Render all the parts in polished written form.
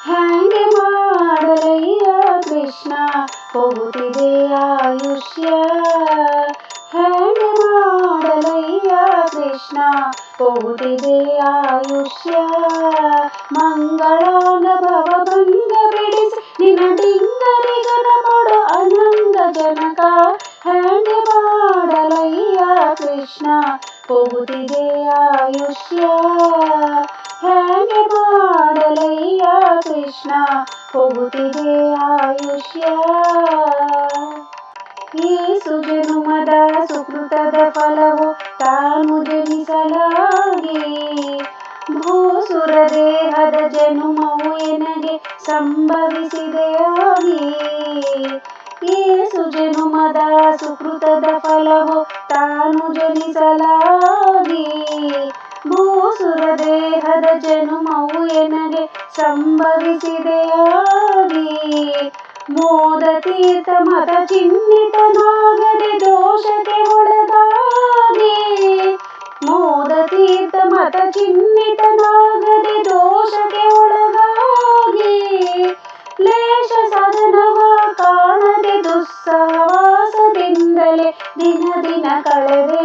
ಹ್ಯಾಂಗೆ ಮಾಡಲಯ್ಯ ಕೃಷ್ಣ ಹೋಗುತ್ತಿದೆ ಆಯುಷ್ಯ. ಹ್ಯಾಂಗೆ ಮಾಡಲಯ್ಯ ಕೃಷ್ಣ ಹೋಗುತ್ತಿದೆ ಆಯುಷ್ಯ. ಮಂಗಳಾನುಭವ ಭಂಗ ಬಿಡಿಸಿ ನಿನ್ನ ಡಿಂಗರಿಗನ ಮಾಡು ಅನಂಗ ಜನಕ. ಹ್ಯಾಂಗೆ ಮಾಡಲಯ್ಯ ಕೃಷ್ಣ ಹೋಗುತ್ತಿದೆ ಆಯುಷ್ಯ. ಹ್ಯಾಂಗೆ ಮಾಡಲಯ್ಯ ಕೃಷ್ಣ ಹೋಗುತ್ತಿದೆ ಆಯುಷ್ಯ. ಏಸು ಜನುಮದ ಸುಕೃತದ ಫಲವು ತಾನು ಜನಿಸಲಾಗಿ ಭೂಸುರ ದೇಹದ ಜನುಮವು ಎನಗೆ ಸಂಭವಿಸಿದೆಯಾಗಿ. ಏಸು ಜನುಮದ ಸುಕೃತದ ಫಲವು ತಾನು ಜನಿಸಲಾಗಿ ಭೂಸುರ ದೇಹದ ಜನುಮವು ಎನಗೆ ಸಂಭವಿಸಿದೆಯಾಗಿ. ಮೋದ ತೀರ್ಥ ಮತ ಚಿಹ್ನಿತನಾಗದೆ ದೋಷಕ್ಕೆ ಒಳಗಾಗಿ. ಮೋದ ತೀರ್ಥ ಮತ ಚಿಹ್ನಿತನಾಗದೆ ದೋಷಕ್ಕೆ ಒಳಗಾಗಿ. ಲೇಷ ಸಾಧನವ ಕಾಣದೆ ದುಸ್ಸಹವಾಸದಿಂದಲೇ ದಿನ ದಿನ ಕಳೆದೆ.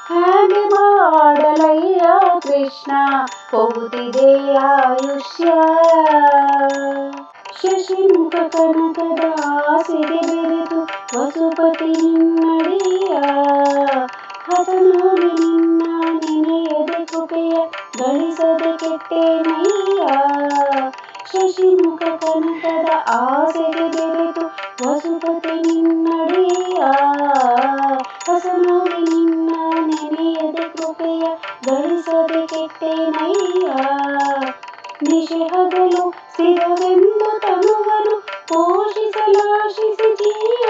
ಹ್ಯಾಂಗೆ ಮಾಡಲಯ್ಯ ಕೃಷ್ಣ ಹೋಗುತ್ತಿದೆ ಆಯುಷ್ಯ. ಶಶಿಮುಖ ಕನಕದ ಆಸೆಗೆ ಬೆರೆತು ವಸುಪತಿ ನಿನ್ನಡಿಯ. ಹಸನಾಗಿ ನಿನ್ನ ನೆನೆಯದೆ ಕೃಪೆಯ ಗಳಿಸದೆ ಕೆಟ್ಟೆನಯ್ಯ. ಶಶಿಮುಖ ಕನಕದ ಆಸೆಗೆ ಬೆರೆತು ವಸುಪತಿ ನಿನ್ನಡಿಯ. ಹಸನಾಗಿ ನಿನ್ನ ನೆನೆಯದೆ ಕೃಪೆಯ ಗಳಿಸದೆ ಕೆಟ್ಟೆನಯ್ಯ. ನಿಶೆ ಹಗಲು ಸ್ಥಿರವೆಂದು ತನುವನ್ನು ಪೋಷಿಸಲಾಶಿಸಿ ಜೀಯ.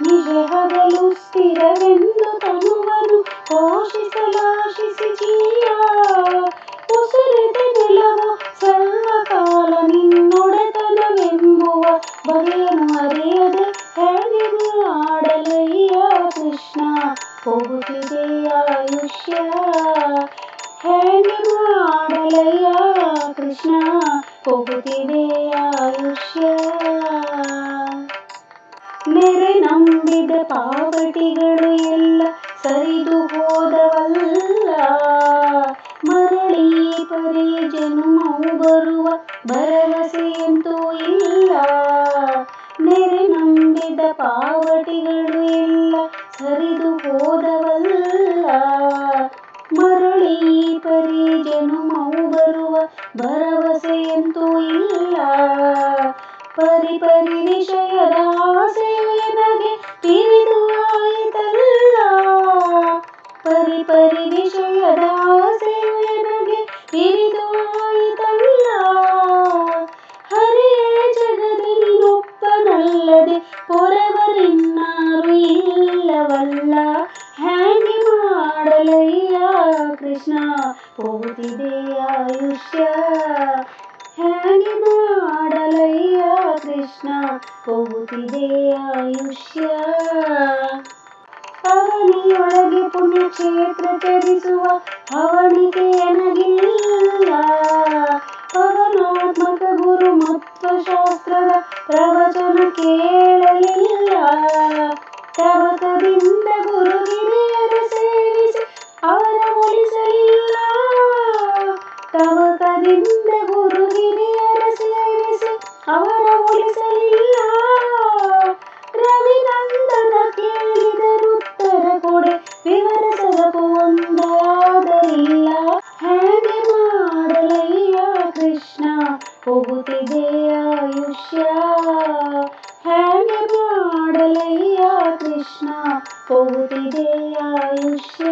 ನಿಶೆ ಹಗಲು ಸ್ಥಿರವೆಂದು ತನುವನ್ನು ಪೋಷಿಸಲಾಶಿಸಿ ಜೀಯ. ಉಸುರಿದ ನೆಲವು ಸರ್ವಕಾಲ ನಿನ್ನೊಡೆತನವೆಂಬುವ ಬಗೆಯನ್ನು ಅರಿಯದೆ ಹ್ಯಾಂಗೆ ಮಾಡಲಯ್ಯ ಕೃಷ್ಣ ಹೋಗುತ್ತಿದೆ ಆಯುಷ್ಯ. ಹ್ಯಾಂಗೆ ಮಾಡಲಯ್ಯ ಕೃಷ್ಣ ಹೋಗುತ್ತಿದೆ ಆಯುಷ್ಯ. ನೆರೆ ನಂಬಿದ ಪಾವಟಿಗಳು ಎಲ್ಲ ಸರಿದು ಹೋದವಲ್ಲ. ಮರಳಿ ಪರಿ ಜನುಮವು ಬರುವ ಭರವಸೆಯಂತೂ ಇಲ್ಲ. ನೆರೆ ನಂಬಿದ ಪಾವಟಿಗಳು ಎಲ್ಲ ಸರಿದು ಹೋದವಲ್ಲ. ಮರಳಿ ಪರಿ ಜನುಮವು ಬರುವ ಭರವಸೆಯಂತೂ ಇಲ್ಲ. ಪರಿ ಪರಿ ವಿಷಯದ ಆಸೆಯು ಎನಗೆ ಪಿರಿದು ಆಯಿತಲ್ಲ. ಪರಿ ಪರಿ ವಿಷಯದ ಆಸೆಯು ಎನಗೆ ಪಿರಿದು ಆಯಿತಲ್ಲ. ಹರಿಯೇ ಜಗದಲ್ಲಿ ಒಪ್ಪನಲ್ಲದೆ ಪೊರೆವರಿನ್ನಾರು ಇಲ್ಲವಲ್ಲ. ಹ್ಯಾಂಗೆ ಮಾಡಲಯ್ಯ ಕೃಷ್ಣ ಹೋಗುತ್ತಿದೆ ಆಯುಷ್ಯ. ಹ್ಯಾಂಗೆ ಮಾಡಲಯ್ಯ ಕೃಷ್ಣ ಹೋಗುತ್ತಿದೆ ಆಯುಷ್ಯ. ಅವನಿಯೊಳಗೆ ಪುಣ್ಯಕ್ಷೇತ್ರ ಚರಿಸುವ ಅವನಿಗೆ ಎನಗಿಲ್ಲ. ಪವನಾತ್ಮಕ ಗುರು ಮತ್ವಶಾಸ್ತ್ರದ ಪ್ರವಚನ ಕೇಳಲಿಲ್ಲ. ತವಕದಿಂದ ಗುರು ಹಿರಿಯರ ಸೇವಿಸಿ ಅವರ ಒಲಿಸಲಿಲ್ಲ. ತವಕದಿಂದ ಗುರು ಹಿರಿಯರ ಸೇವಿಸಿ ಅವರ ಒಲಿಸಲಿಲ್ಲ. ರವಿನಂದನ ಕೇಳಿದರುತ್ತರ ಕೊಡೆ ವಿವರಿಸದಕು ಒಂದಾದರಿಲ್ಲ. ಹ್ಯಾಂಗೆ ಮಾಡಲಯ್ಯ ಕೃಷ್ಣ ಹೋಗುತ್ತಿದೆ ಆಯುಷ್ಯ. ಹ್ಯಾಂಗೆ ಮಾಡಲಯ್ಯ ಕೃಷ್ಣ ಹೋಗುತ್ತಿದೆ ಆಯುಷ್ಯ.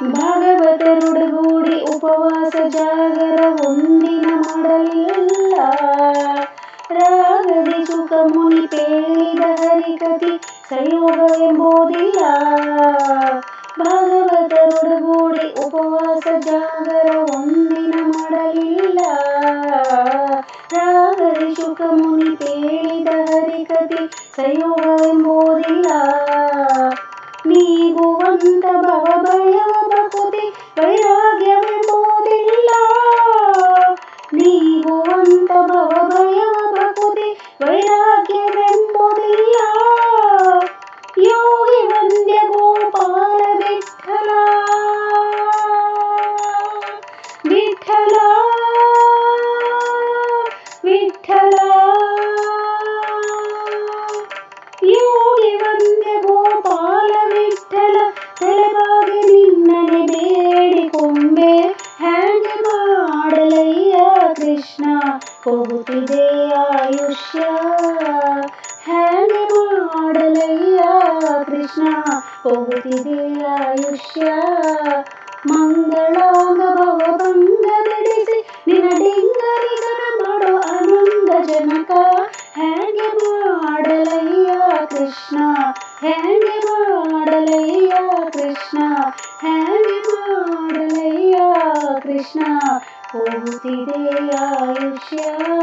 ಭಾಗವತರೊಡಗೂಡಿ ಉಪವಾಸ ಜಾಗರ ಒಂದಿನ ಮಾಡಲಿಲ್ಲ. ರಾಗದಿ ಸುಖ ಮುನಿ ಪೇಳಿದ ಹರಿಕತಿ ಸಂಯೋಗವೆಂಬುದಿಲ್ಲ. ಭಾಗವತರೊಡಗೂಡಿ ಉಪವಾಸ ಜಾಗರ ಒಂದಿನ ಮಾಡಲಿಲ್ಲ. ರಾಗದಿ ಸುಖ ಮುನಿ ಪೇಳಿದ ಹರಿಕತಿ ಸಂಯೋಗವೆಂಬುದಿಲ್ಲ. ನೀಗುವಂತ ಭವಭಯವ ಭಕುತಿ ವೈರಾಗ್ಯವೆಂಬುದಿಲ್ಲ. ನೀ ಮಂಗಳಾಂಗ ಭವ ಭಯವ ಪ್ರಕೃತಿ ವೈರಾಗ್ಯವೆಂಬುದಿಲ್ಲ. ಯೋಗಿ ವಂದ್ಯ ಗೋಪಾಲ ವಿಠಲ ವಿಠಲ ವಿಠಲ. ಯೋಗಿ ವಂದ್ಯ ಗೋಪಾಲ ವಿಠಲ ತಲೆಬಾಗಿ ನಿನ್ನನೆ ಬೇಡಿಕೊಂಬೆ. ಹ್ಯಾಂಗೆ ಮಾಡಲಯ್ಯ ಕೃಷ್ಣ ಹೋಗುತ್ತಿದೆ ಆಯುಷ್ಯ. ಹ್ಯಾಂಗೆ ಮಾಡಲಯ್ಯ ಕೃಷ್ಣ ಹೋಗುತ್ತಿದೆ ಆಯುಷ್ಯ. ಮಂಗಳಾಂಗ ಭವ ಭಂಗ ಬಿಡಿಸಿ ನಿನ್ನ ಡಿಂಗರಿಗನ ಮಾಡೋ ಆನಂದ ಜನಕ. ಹ್ಯಾಂಗೆ ಮಾಡಲಯ್ಯ ಕೃಷ್ಣ ಹ್ಯಾಂಗೆ ಮಾಡಲಯ್ಯ ಕೃಷ್ಣ ಹ್ಯಾಂಗೆ ಮಾಡಲಯ್ಯ ಕೃಷ್ಣ ಹೋಗುತ್ತಿದೆ ಆಯುಷ್ಯ.